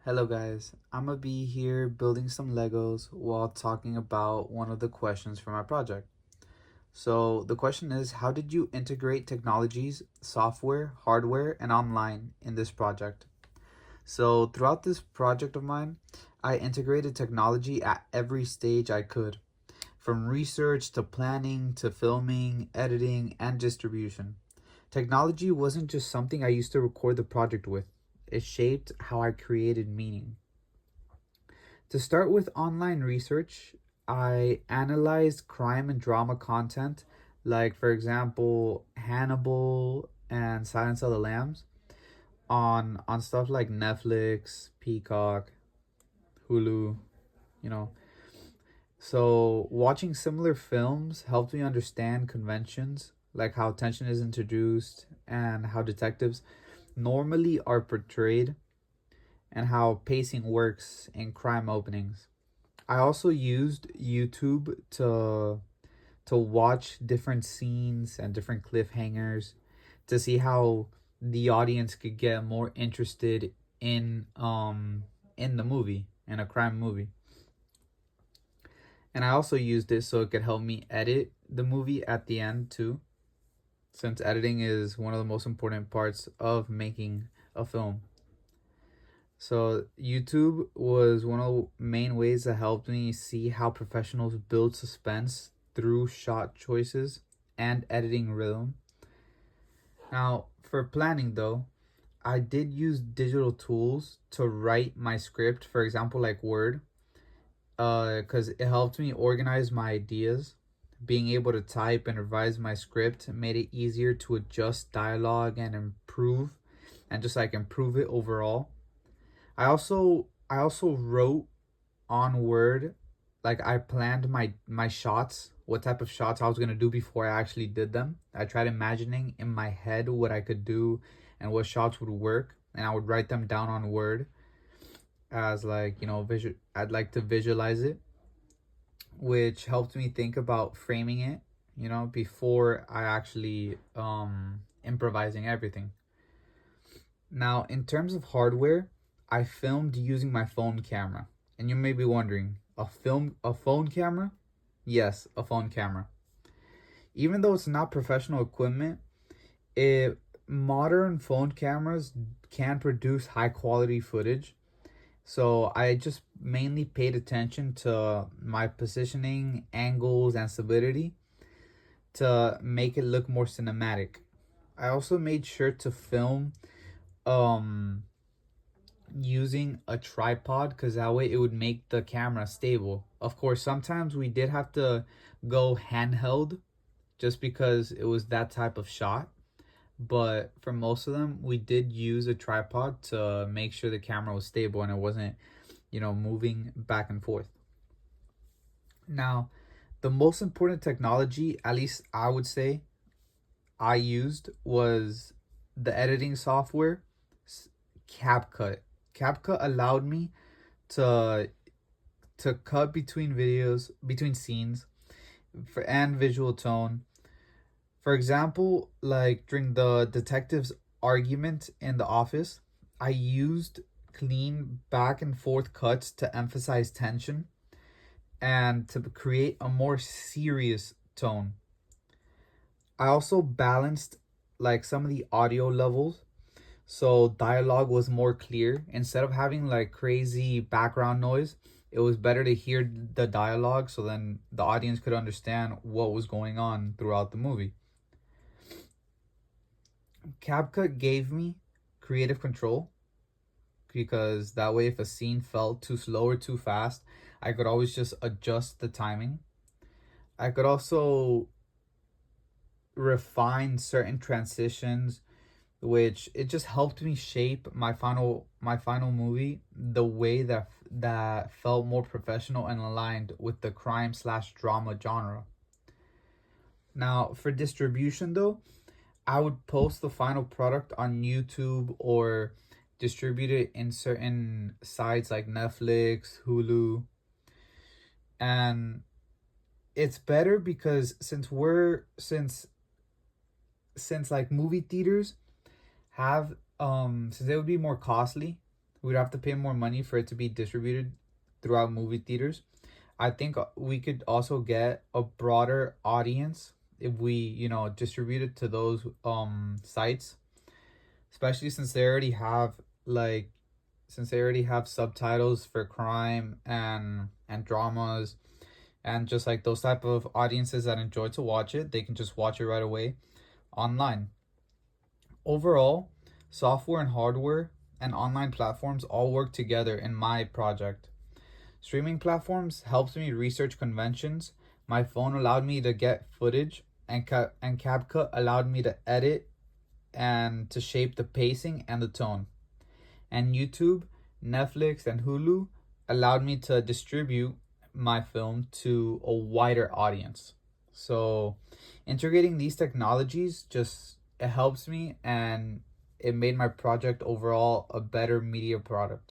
Hello guys, I'm gonna be here building some Legos while talking about one of the questions for my project. So the question is, how did you integrate technologies, software, hardware, and online in this project? So throughout this project of mine, I integrated technology at every stage I could, from research to planning to filming, editing, and distribution. Technology wasn't just something I used to record the project with. It shaped how I created meaning. To start with online research, I analyzed crime and drama content, like, for example, Hannibal and Silence of the Lambs, on stuff like Netflix, Peacock, Hulu, you know. So, watching similar films helped me understand conventions, like how tension is introduced and how detectives normally are portrayed, and how pacing works in crime openings. I also used YouTube to watch different scenes and different cliffhangers to see how the audience could get more interested in the movie, in a crime movie. And I also used it so it could help me edit the movie at the end too, since editing is one of the most important parts of making a film. So YouTube was one of the main ways that helped me see how professionals build suspense through shot choices and editing rhythm. Now, for planning though, I did use digital tools to write my script, for example, like Word, because it helped me organize my ideas. Being able to type and revise my script made it easier to adjust dialogue and improve it overall. I also wrote on Word, like I planned my shots, what type of shots I was gonna do before I actually did them. I tried imagining in my head what I could do and what shots would work, and I would write them down on Word as, like, visual. I'd like to visualize it, which helped me think about framing it, before I actually improvising everything. Now, in terms of hardware, I filmed using my phone camera. And you may be wondering, a phone camera? Yes, a phone camera. Even though it's not professional equipment, it modern phone cameras can produce high quality footage. So I just mainly paid attention to my positioning, angles, and stability to make it look more cinematic. I also made sure to film um using a tripod, because that way it would make the camera stable. Of course, sometimes we did have to go handheld just because it was that type of shot, but for most of them we did use a tripod to make sure the camera was stable and it wasn't, moving back and forth. Now, the most important technology, at least I would say, I used was the editing software, CapCut. CapCut allowed me to cut between scenes and visual tone. For example, like during the detective's argument in the office, I used clean back and forth cuts to emphasize tension and to create a more serious tone. I also balanced, like, some of the audio levels so dialogue was more clear. Instead of having like crazy background noise, it was better to hear the dialogue so then the audience could understand what was going on throughout the movie. CapCut gave me creative control, because that way if a scene felt too slow or too fast, I could always just adjust the timing. I could also refine certain transitions, which it just helped me shape my final movie the way that felt more professional and aligned with the crime slash drama genre. Now, for distribution though, I would post the final product on YouTube or distribute it in certain sites like Netflix, Hulu. And it's better because since like movie theaters have, since they would be more costly, we'd have to pay more money for it to be distributed throughout movie theaters. I think we could also get a broader audience if we, distribute it to those sites, especially since they already have like subtitles for crime and dramas, and just like those type of audiences that enjoy to watch it, they can just watch it right away online. Overall, software and hardware and online platforms all work together in my project. Streaming platforms helps me research conventions. My phone allowed me to get footage, and CapCut allowed me to edit and to shape the pacing and the tone. And YouTube, Netflix, and Hulu allowed me to distribute my film to a wider audience. So, integrating these technologies just it helps me, and it made my project overall a better media product.